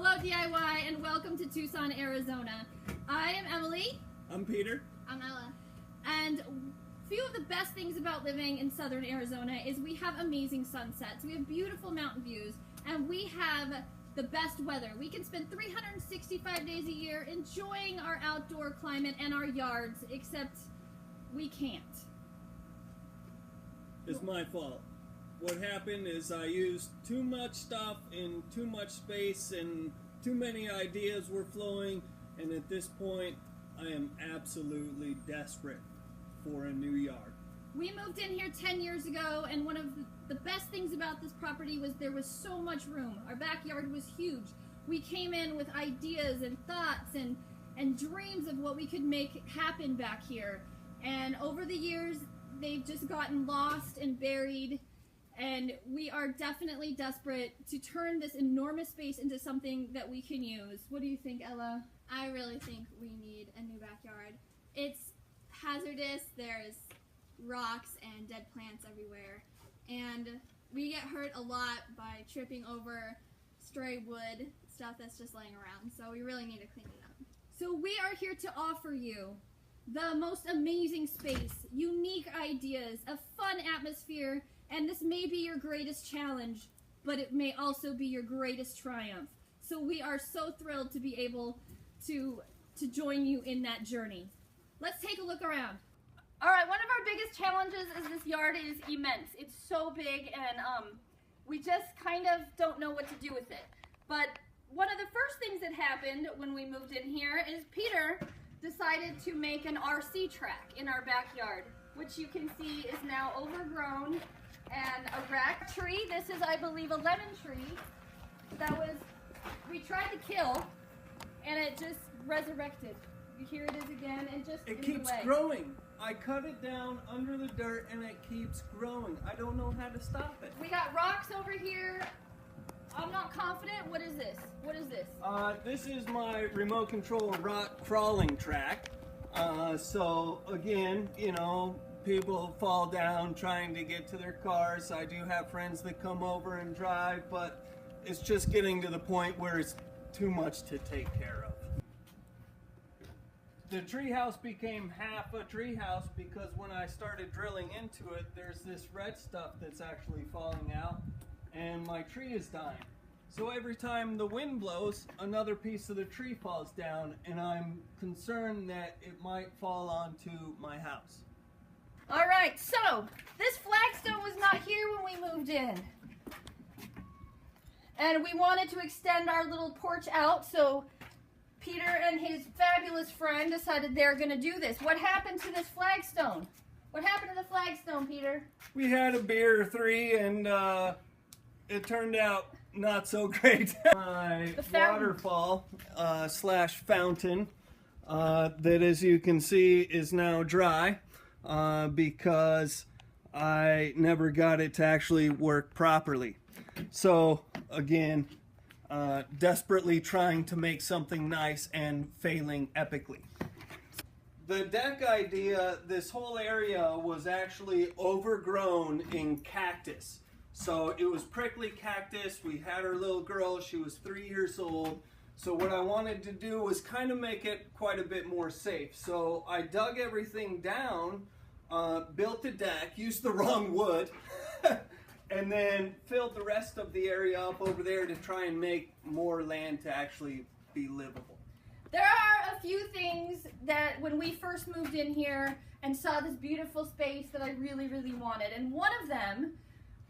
Hello DIY and welcome to Tucson, Arizona. I am Emily. I'm Peter. I'm Ella. And a few of the best things about living in southern Arizona is we have amazing sunsets, we have beautiful mountain views, and we have the best weather. We can spend 365 days a year enjoying our outdoor climate and our yards, except we can't. It's my fault. What happened is I used too much stuff in too much space and too many ideas were flowing, and at this point I am absolutely desperate for a new yard. We moved in here 10 years ago, and one of the best things about this property was there was so much room. Our backyard was huge. We came in with ideas and thoughts and dreams of what we could make happen back here. And over the years, they've just gotten lost and buried, and we are definitely desperate to turn this enormous space into something that we can use. What do you think, Ella? I really think we need a new backyard. It's hazardous, there's rocks and dead plants everywhere, and we get hurt a lot by tripping over stray wood, stuff that's just laying around, so we really need to clean it up. So we are here to offer you the most amazing space, unique ideas, a fun atmosphere, and this may be your greatest challenge, but it may also be your greatest triumph. So we are so thrilled to be able to join you in that journey. Let's take a look around. All right, one of our biggest challenges is this yard is immense. It's so big, and we just kind of don't know what to do with it. But one of the first things that happened when we moved in here is Peter decided to make an RC track in our backyard, which you can see is now overgrown and a wrecked tree. This is, I believe, a lemon tree that we tried to kill, and it just resurrected. Here it is again, and just It keeps growing. I cut it down under the dirt and it keeps growing. I don't know how to stop it. We got rocks over here. I'm not confident. What is this? What is this? This is my remote control rock crawling track. So again, you know, people fall down trying to get to their cars. I do have friends that come over and drive, but it's just getting to the point where it's too much to take care of. The treehouse became half a treehouse because when I started drilling into it, there's this red stuff that's actually falling out, and my tree is dying. So every time the wind blows, another piece of the tree falls down, and I'm concerned that it might fall onto my house. All right, so this flagstone was not here when we moved in. And we wanted to extend our little porch out, so Peter and his fabulous friend decided they're going to do this. What happened to this flagstone? What happened to the flagstone, Peter? We had a beer or three, and it turned out not so great. My waterfall slash fountain that, as you can see, is now dry because I never got it to actually work properly. So again, desperately trying to make something nice and failing epically. The deck idea, this whole area was actually overgrown in cactus. So it was prickly cactus. We had our little girl, she was 3 years old. So what I wanted to do was kind of make it quite a bit more safe. So I dug everything down, built a deck, used the wrong wood, and then filled the rest of the area up over there to try and make more land to actually be livable. There are a few things that when we first moved in here and saw this beautiful space that I really, really wanted. And one of them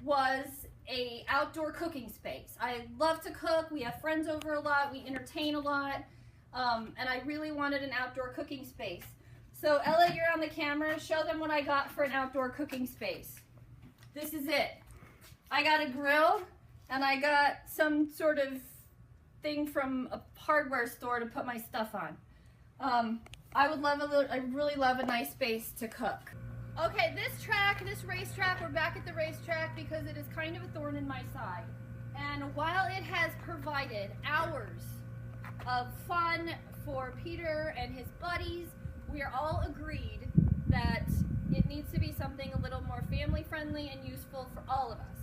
was a outdoor cooking space. I love to cook. We have friends over a lot. We entertain a lot. And I really wanted an outdoor cooking space. So Ella, you're on the camera. Show them what I got for an outdoor cooking space. This is it. I got a grill, and I got some sort of thing from a hardware store to put my stuff on. I really love a nice space to cook. Okay, this racetrack, we're back at the racetrack because it is kind of a thorn in my side. And while it has provided hours of fun for Peter and his buddies, we are all agreed that it needs to be something a little more family friendly and useful for all of us.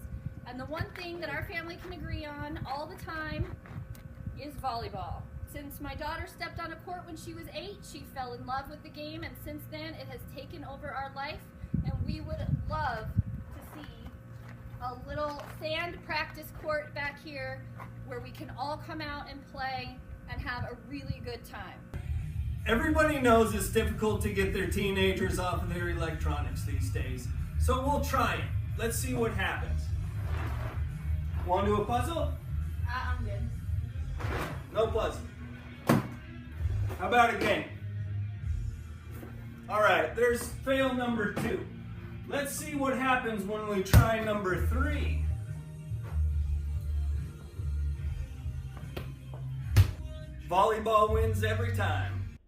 And the one thing that our family can agree on all the time is volleyball. Since my daughter stepped on a court when she was 8, she fell in love with the game, and since then it has taken over our life, and we would love to see a little sand practice court back here where we can all come out and play and have a really good time. Everybody knows it's difficult to get their teenagers off of their electronics these days, so we'll try it. Let's see what happens. Want to do a puzzle? I'm good. No puzzle. How about a game? All right, there's fail number 2. Let's see what happens when we try number 3. Volleyball wins every time.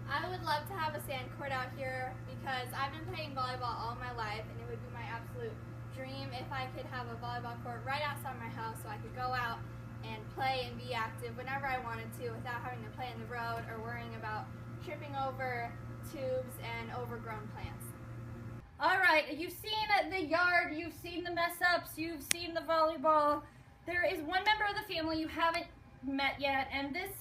I would love to have a sand court out here because I've been playing volleyball all my life, and it would be my absolute dream if I could have a volleyball court right outside my house so I could go out and play and be active whenever I wanted to without having to play in the road or worrying about tripping over tubes and overgrown plants. All right, you've seen the yard, you've seen the mess ups, you've seen the volleyball. There is one member of the family you haven't met yet, and this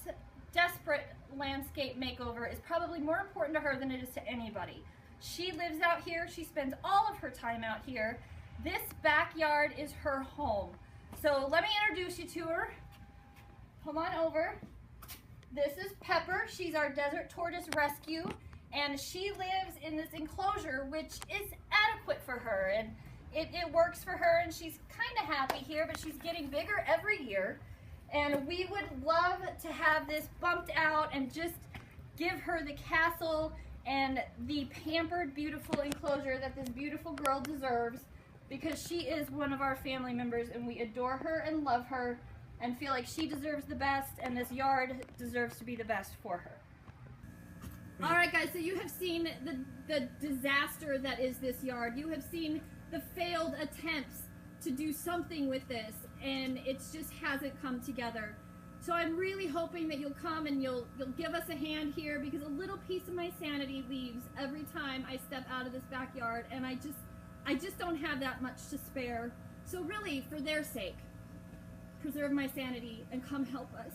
desperate landscape makeover is probably more important to her than it is to anybody. She lives out here, she spends all of her time out here. This backyard is her home. So let me introduce you to her. Come on over. This is Pepper. She's our desert tortoise rescue, and she lives in this enclosure which is adequate for her, and it works for her, and she's kind of happy here, but she's getting bigger every year, and we would love to have this bumped out and just give her the castle and the pampered, beautiful enclosure that this beautiful girl deserves, because she is one of our family members, and we adore her and love her and feel like she deserves the best, and this yard deserves to be the best for her. All right, guys, so you have seen the disaster that is this yard. You have seen the failed attempts to do something with this, and it just hasn't come together. So I'm really hoping that you'll come and you'll give us a hand here, because a little piece of my sanity leaves every time I step out of this backyard, and I just don't have that much to spare. So really, for their sake, preserve my sanity and come help us.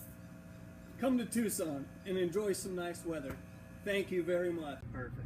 Come to Tucson and enjoy some nice weather. Thank you very much. Perfect.